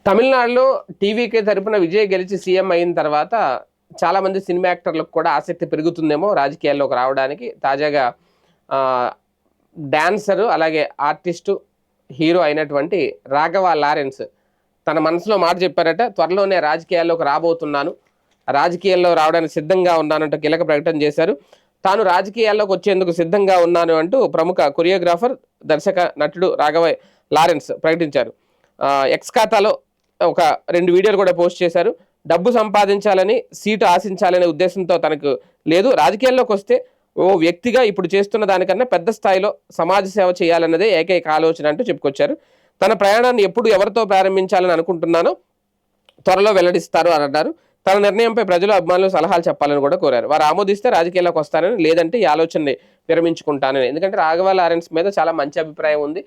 తమిళనాడులో టీవీకే తరపున విజయ్ గెలిచి సీఎం అయిన తర్వాత చాలామంది సినిమా యాక్టర్లకు కూడా ఆసక్తి పెరుగుతుందేమో రాజకీయాల్లోకి రావడానికి. తాజాగా డాన్సరు అలాగే ఆర్టిస్టు, హీరో అయినటువంటి రాఘవ లారెన్స్ తన మనసులో మాట చెప్పారట. త్వరలోనే రాజకీయాల్లోకి రాబోతున్నాను, రాజకీయాల్లో రావడానికి సిద్ధంగా ఉన్నానంటూ కీలక ప్రకటన చేశారు. తాను రాజకీయాల్లోకి వచ్చేందుకు సిద్ధంగా ఉన్నాను అంటూ ప్రముఖ కొరియోగ్రాఫర్, దర్శక నటుడు రాఘవ లారెన్స్ ప్రకటించారు. ఎక్స్ ఖాతాలో ఒక 2 వీడియోలు కూడా పోస్ట్ చేశారు. డబ్బు సంపాదించాలని, సీటు ఆశించాలనే ఉద్దేశంతో తనకు లేదు, రాజకీయాల్లోకి వస్తే ఓ వ్యక్తిగా ఇప్పుడు చేస్తున్న దానికన్నా పెద్ద స్థాయిలో సమాజ సేవ చేయాలన్నదే ఏకైక ఆలోచన అంటూ చెప్పుకొచ్చారు. తన ప్రయాణాన్ని ఎప్పుడు ఎవరితో ప్రారంభించాలని అనుకుంటున్నానో త్వరలో వెల్లడిస్తారు అని అన్నారు. తన నిర్ణయంపై ప్రజలు, అభిమానులు సలహాలు చెప్పాలని కూడా కోరారు. వారు ఆమోదిస్తే రాజకీయాల్లోకి వస్తానని, లేదంటే ఈ ఆలోచనని విరమించుకుంటానని. ఎందుకంటే రాఘవ లారెన్స్ మీద చాలా మంచి అభిప్రాయం ఉంది.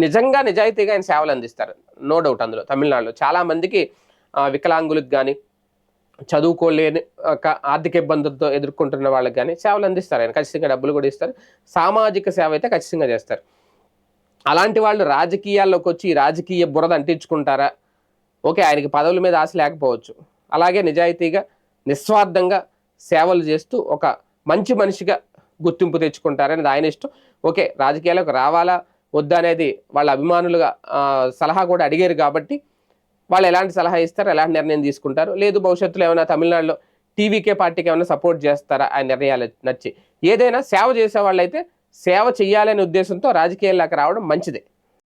నిజంగా నిజాయితీగా ఆయన సేవలు అందిస్తారు, నో డౌట్. అందులో తమిళనాడులో చాలా మందికి వికలాంగులకు కానీ, చదువుకోలేని ఆర్థిక ఇబ్బందులతో ఎదుర్కొంటున్న వాళ్ళకి కానీ సేవలు అందిస్తారు ఆయన. ఖచ్చితంగా డబ్బులు కూడా ఇస్తారు. సామాజిక సేవ అయితే ఖచ్చితంగా చేస్తారు. అలాంటి వాళ్ళు రాజకీయాల్లోకి వచ్చి రాజకీయ బురద అంటించుకుంటారా? ఓకే, ఆయనకి పదవుల మీద ఆశ లేకపోవచ్చు. అలాగే నిజాయితీగా, నిస్వార్థంగా సేవలు చేస్తూ ఒక మంచి మనిషిగా గుర్తింపు తెచ్చుకుంటారనేది ఆయన ఇష్టం. ఓకే, రాజకీయాలకు రావాలా వద్దా అనేది వాళ్ళ అభిమానులుగా సలహా కూడా అడిగారు కాబట్టి వాళ్ళు ఎలాంటి సలహా ఇస్తారు, ఎలాంటి నిర్ణయం తీసుకుంటారు, లేదు భవిష్యత్తులో ఏమైనా తమిళనాడులో టీవీకే పార్టీకి ఏమైనా సపోర్ట్ చేస్తారా ఆయన నిర్ణయాలు నచ్చి. ఏదైనా సేవ చేసే వాళ్ళైతే సేవ చేయాలనే ఉద్దేశంతో రాజకీయాల్లోకి రావడం మంచిదే.